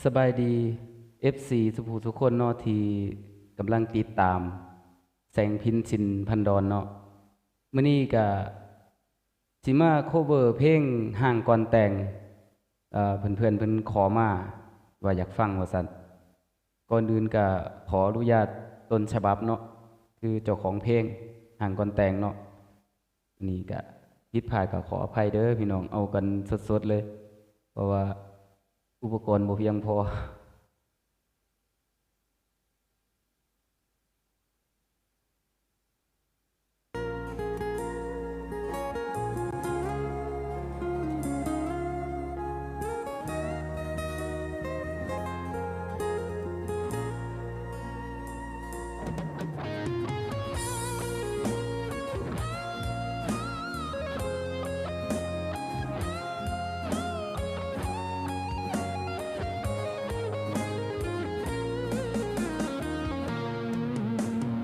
สบายดี FC สุภูทุกคนเนาะที่กำลังติดตามแสงพินชินพันดอนเนาะมื้อนี้ก็สิมาโคเวอร์เพลงห่างก่อนแต่งเพื่อนๆเพิ่นขอมาว่าอยากฟังว่าซั่นก่อนอื่นก็ขออนุญาตต้นฉบับเนาะคือเจ้าของเพลงห่างก่อนแต่งเนาะนี่ก็ผิดพลาดก็ขออภัยเด้อพี่น้องเอากันสดๆเลยเพราะว่าอุปกรณ์บ่เพียงพอ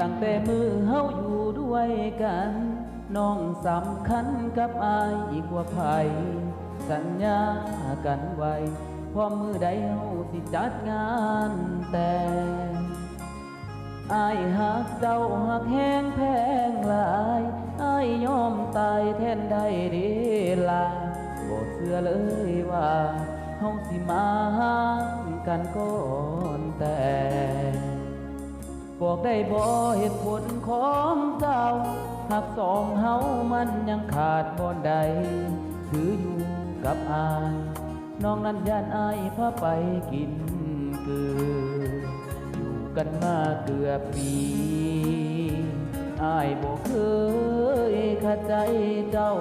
ตั้งแต่มือเฮาอยู่ด้วยกันน้องสำคัญกับอายอีกกว่าไผสัญญากันไว้พอมือใดเฮาสิจัดงานแต่อายหักเจ้าหักแห้งแพงหลายอายยอมตายแทนได้เดลาบ่เชื่อเลยว่าเฮาสิมาหากันก่อนแต่บอกได้บ่เหตุผลของเจ้าหากสองเฮามันยังขาดบ่ใดถืออยู่กับอายน้องนั้นย่านอายพาไปกินเกลืออยู่กันมาเกือบปีอายบ่เคยขัดใจเจ้า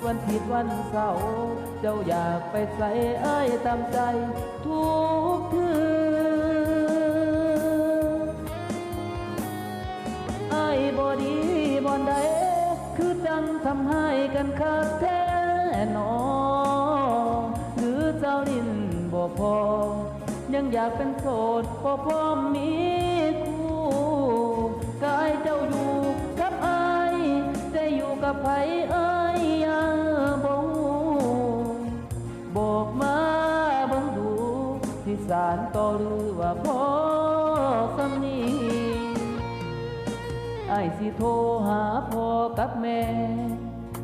วันผิดวันเศร้าเจ้าอยากไปใส่อายตามใจทุกคืนอายบ่ดีบ่ใดคือจังทำให้กันคักแท้หนอหรือเจ้าดินบ่พอยังอยากเป็นโสดบ่พร้อมมีคู่กายเจ้าอยู่กับอายจะอยู่กับไผอายยังบ่ฮู้บอกมาเบิ่งดูที่สารต่อหรือว่าพอสำนีอายสิโทรหาพ่อกับแม่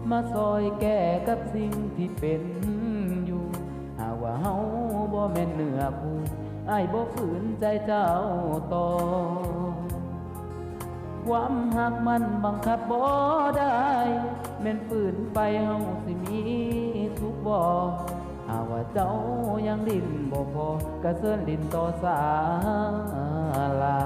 มาซอยแก้กับสิ่งที่เป็นอยู่หากว่าเฮาบ่แม่นเนื้อคู่อายบ่ฝืนใจเจ้าต่อความหักมันบังคับบ่ได้แม่นฝืนไปเฮาสิมีทุกบ่หากว่าเจ้ายังดิ้นบ่พอกระเซินดิ้นต่อสาลา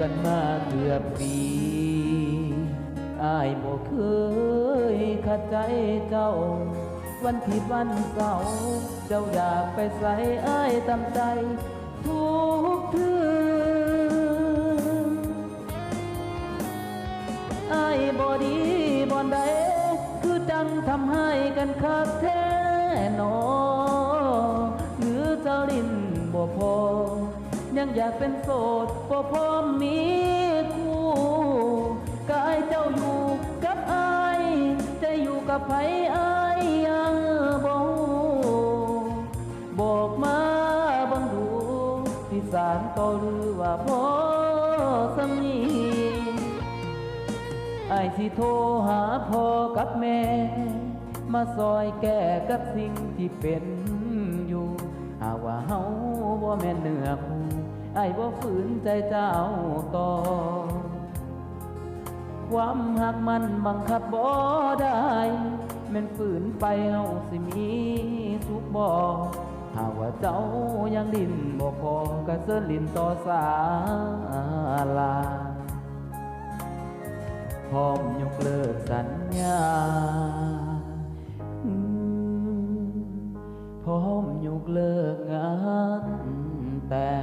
กันมาเกือบปีอายบ่เคยขัดใจเจ้าวันผิดวันเศร้าเจ้าอยากไปใส่อายตามใจทุกคืนอายบ่ดีบ่ใดคือจังทำให้กันคักแท้หนอหรือเจ้าลิ้นบ่พอยังอยากเป็นโสดบ่พร้อมมีคู่กายเจ้าอยู่กับอายจะอยู่กับไผอายยังบ่ฮู้บอกมาบังดูที่สารต่อหรือว่าพอสำนีอายสิโทรหาพ่อกับแม่มาซอยแก้กับสิ่งที่เป็นอยู่หากว่าเฮาบ่แม่นเนื้อคู่อายบ่ฝืนใจเจ้าต่อความหักมันบังคับบ่ได้แม่นฝืนไปเฮาสิมีสุขบ่หากว่าเจ้ายังดิ้นบ่พอกระเซินลิ้นต่อสาลาพร้อมยกเลิกสัญญาพร้อม มยุกเลิกงานแต่ง